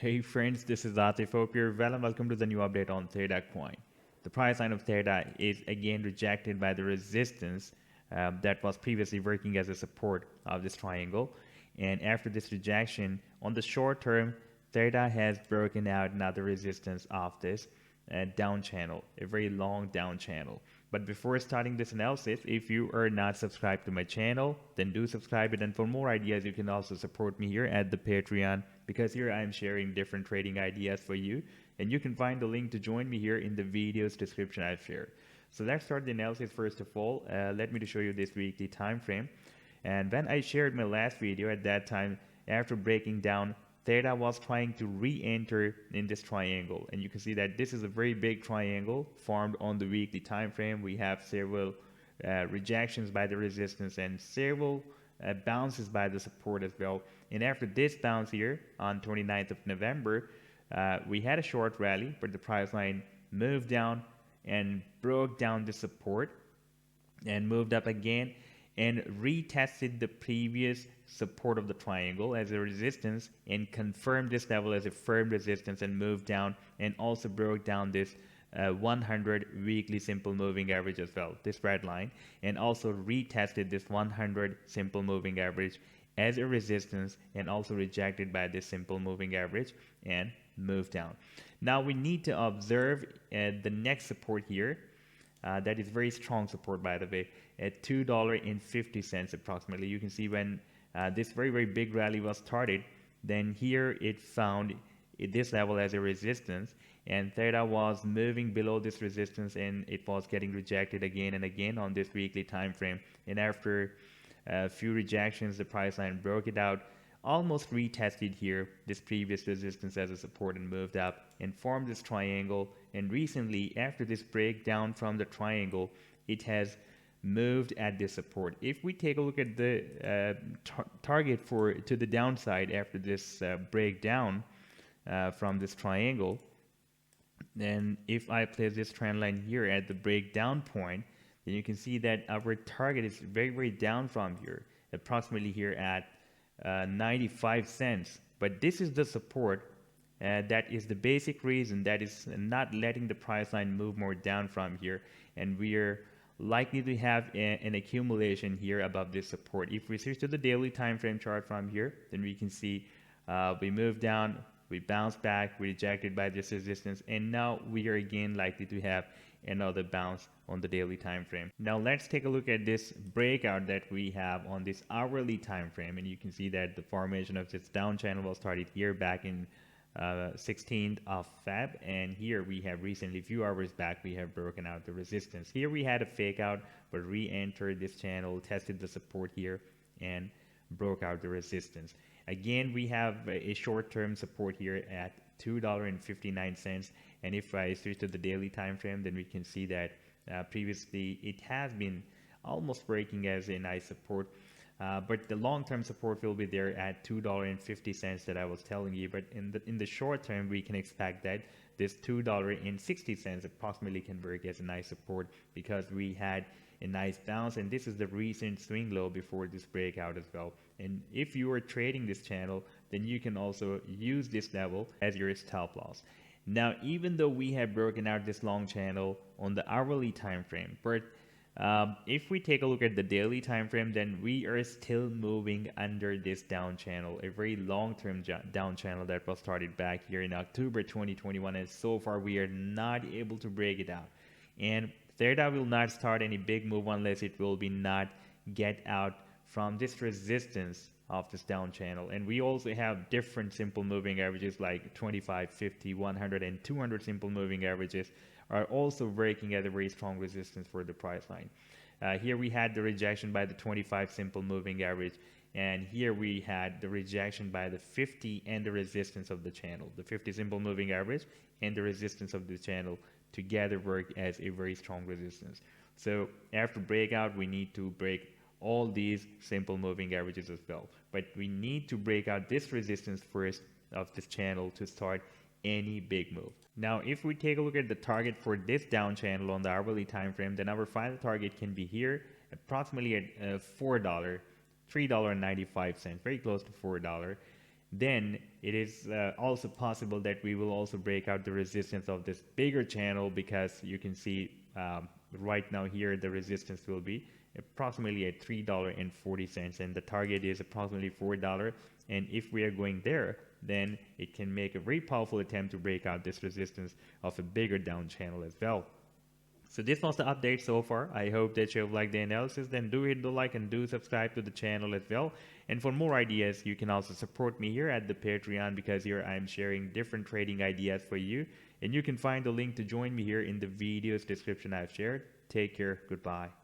Hey friends, this is Atif. Hope you're well and welcome to the new update on Theta coin. The price line of Theta is again rejected by the resistance that was previously working as a support of this triangle. And after this rejection, on the short term, Theta has broken out another resistance of this down channel, a very long down channel. But before starting this analysis, if you are not subscribed to my channel, then do subscribe it. And for more ideas, you can also support me here at the Patreon, because here I am sharing different trading ideas for you. And you can find the link to join me here in the video's description I've shared. So let's start the analysis first of all. Let me to show you this weekly time frame. And when I shared my last video, at that time, after breaking down, Theta was trying to re-enter in this triangle, and you can see that this is a very big triangle formed on the weekly time frame. We have several rejections by the resistance and several bounces by the support as well. And after this bounce here on 29th of November, we had a short rally, but the price line moved down and broke down the support and moved up again and retested the previous support of the triangle as a resistance and confirmed this level as a firm resistance and moved down, and also broke down this 100 weekly simple moving average as well, this red line, and also retested this 100 simple moving average as a resistance and also rejected by this simple moving average and moved down. Now we need to observe the next support here. That is very strong support, by the way, at $2.50 approximately. You can see when this very big rally was started, then here it found this level as a resistance, and Theta was moving below this resistance and it was getting rejected again and again on this weekly time frame. And after a few rejections, the price line broke it out, almost retested here this previous resistance as a support and moved up and formed this triangle. And recently, after this breakdown from the triangle, it has moved at this support. If we take a look at the target to the downside after this breakdown from this triangle, then if I place this trend line here at the breakdown point, then you can see that our target is very down from here, approximately here at 95 cents. But this is the support. That is the basic reason that is not letting the price line move more down from here, and we are likely to have an accumulation here above this support. If we switch to the daily time frame chart from here, then we can see we move down, we bounce back, we rejected by this resistance, and now we are again likely to have another bounce on the daily time frame. Now let's take a look at this breakout that we have on this hourly time frame, and you can see that the formation of this down channel was started here back in 16th of Feb, and here we have recently, few hours back, we have broken out the resistance. Here we had a fake out but re-entered this channel, tested the support here and broke out the resistance. Again, we have a short-term support here at $2.59, and if I switch to the daily time frame, then we can see that previously it has been almost breaking as a nice support. But the long-term support will be there at $2.50 that I was telling you. But in the short term, we can expect that this $2.60 approximately can work as a nice support, because we had a nice bounce, and this is the recent swing low before this breakout as well. And if you are trading this channel, then you can also use this level as your stop loss. Now, even though we have broken out this long channel on the hourly time frame, but if we take a look at the daily time frame, then we are still moving under this down channel, a very long-term down channel that was started back here in October 2021, and so far we are not able to break it out. And Theta will not start any big move unless it will be not get out from this resistance of this down channel. And we also have different simple moving averages like 25, 50, 100 and 200 simple moving averages are also working at a very strong resistance for the price line. Here we had the rejection by the 25 simple moving average, and here we had the rejection by the 50 and the resistance of the channel. The 50 simple moving average and the resistance of the channel together work as a very strong resistance. So after breakout, we need to break all these simple moving averages as well. But we need to break out this resistance first of this channel to start any big move. Now, if we take a look at the target for this down channel on the hourly time frame, then our final target can be here, approximately at $4, $3.95, very close to $4. then it is also possible that we will also break out the resistance of this bigger channel, because you can see right now here the resistance will be approximately at $3.40, and the target is approximately $4. And if we are going there, then it can make a very powerful attempt to break out this resistance of a bigger down channel as well. So this was the update so far. I hope that you have liked the analysis. Then do hit the like and do subscribe to the channel as well. And for more ideas, you can also support me here at the Patreon, because here I'm sharing different trading ideas for you. And you can find the link to join me here in the video's description I've shared. Take care. Goodbye.